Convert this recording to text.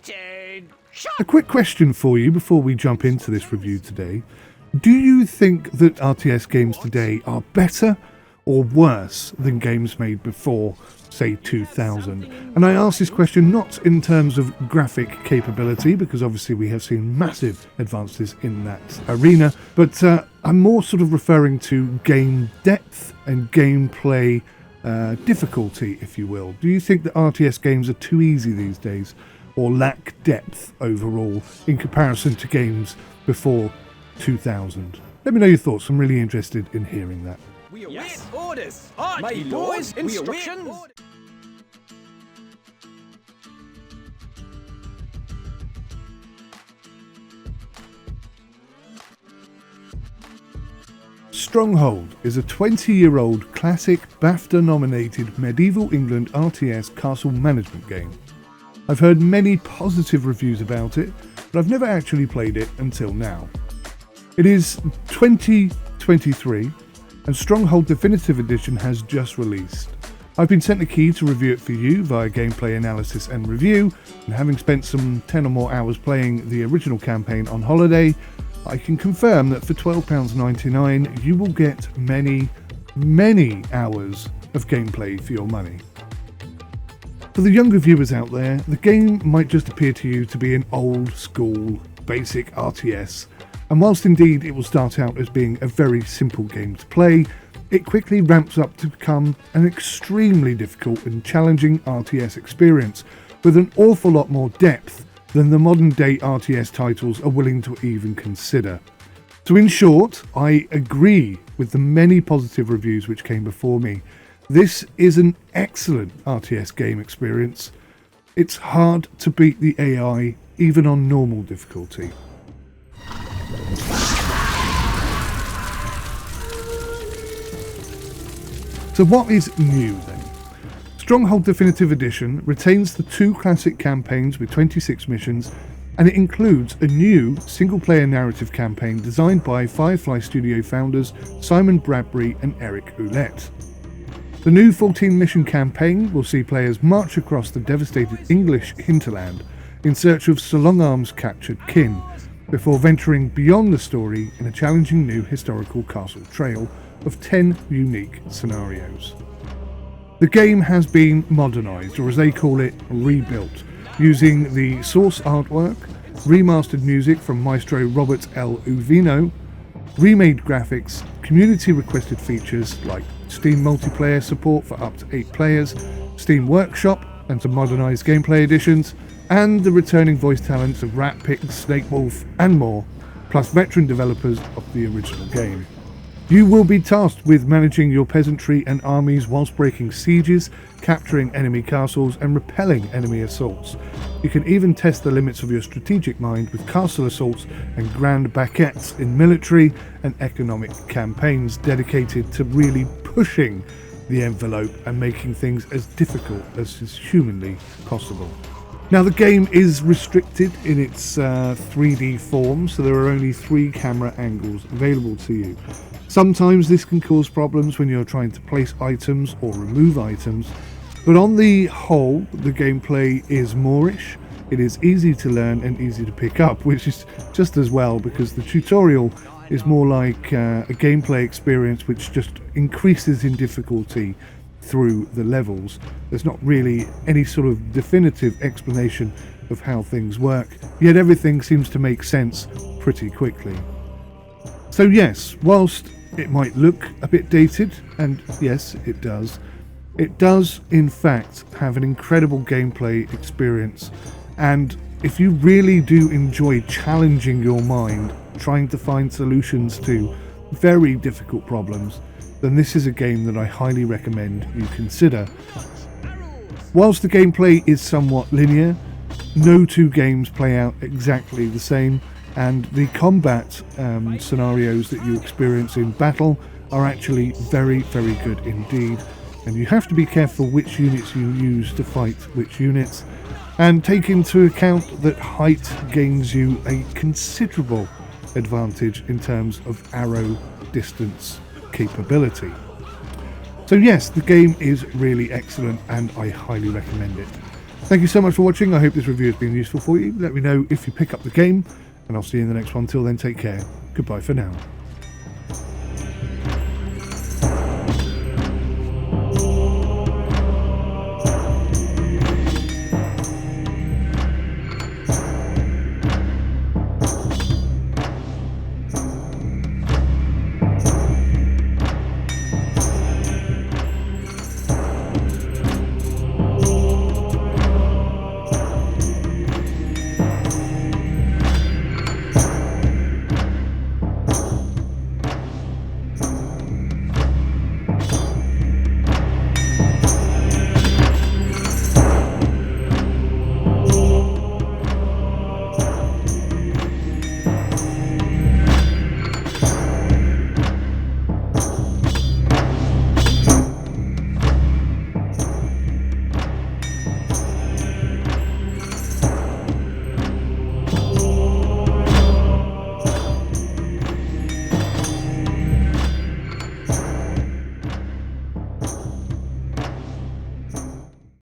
A quick question for you before we jump into this review today. Do you think that RTS games today are better or worse than games made before, say, 2000? And I ask this question not in terms of graphic capability, because obviously we have seen massive advances in that arena, but I'm more sort of referring to game depth and gameplay difficulty, if you will. Do you think that RTS games are too easy these days, or lack depth overall in comparison to games before 2000? Let me know your thoughts. I'm really interested in hearing that. We await orders. My boys, instructions. Stronghold is a 20-year-old classic BAFTA-nominated medieval England RTS castle management game. I've heard many positive reviews about it, but I've never actually played it until now. It is 2023, and Stronghold Definitive Edition has just released. I've been sent a key to review it for you via gameplay analysis and review, and having spent some 10 or more hours playing the original campaign on holiday, I can confirm that for £12.99 you will get many hours of gameplay for your money. For the younger viewers out there, the game might just appear to you to be an old school basic RTS, and whilst indeed it will start out as being a very simple game to play, it quickly ramps up to become an extremely difficult and challenging RTS experience with an awful lot more depth than the modern day RTS titles are willing to even consider. So in short, I agree with the many positive reviews which came before me. This is an excellent RTS game experience. It's hard to beat the AI even on normal difficulty. So what is new then? Stronghold Definitive Edition retains the two classic campaigns with 26 missions, and it includes a new single-player narrative campaign designed by Firefly Studio founders Simon Bradbury and Eric Houellette. The new 14-mission campaign will see players march across the devastated English hinterland in search of Sir Longarm's captured kin, before venturing beyond the story in a challenging new historical castle trail of 10 unique scenarios. The game has been modernised, or as they call it, rebuilt, using the source artwork, remastered music from maestro Robert L. Uvino, remade graphics, community requested features like Steam multiplayer support for up to 8 players, Steam Workshop and some modernised gameplay additions, and the returning voice talents of Rat Pig, Snake Wolf and more, plus veteran developers of the original game. You will be tasked with managing your peasantry and armies whilst breaking sieges, capturing enemy castles and repelling enemy assaults. You can even test the limits of your strategic mind with castle assaults and grand baquettes in military and economic campaigns dedicated to really pushing the envelope and making things as difficult as is humanly possible. Now the game is restricted in its 3D form, so there are only 3 camera angles available to you. Sometimes this can cause problems when you're trying to place items or remove items, but on the whole, the gameplay is moorish. It is easy to learn and easy to pick up, which is just as well because the tutorial is more like a gameplay experience which just increases in difficulty through the levels. There's not really any sort of definitive explanation of how things work, yet everything seems to make sense pretty quickly. So yes, whilst it might look a bit dated, and yes, it does in fact have an incredible gameplay experience, and if you really do enjoy challenging your mind, trying to find solutions to very difficult problems, then this is a game that I highly recommend you consider. Whilst the gameplay is somewhat linear, no two games play out exactly the same, and the combat scenarios that you experience in battle are actually very, very good indeed. And you have to be careful which units you use to fight which units, and take into account that height gains you a considerable advantage in terms of arrow distance capability. So yes, the game is really excellent and I highly recommend it. Thank you so much for watching. I hope this review has been useful for you. Let me know if you pick up the game, and I'll see you in the next one. Till then, take care. Goodbye for now.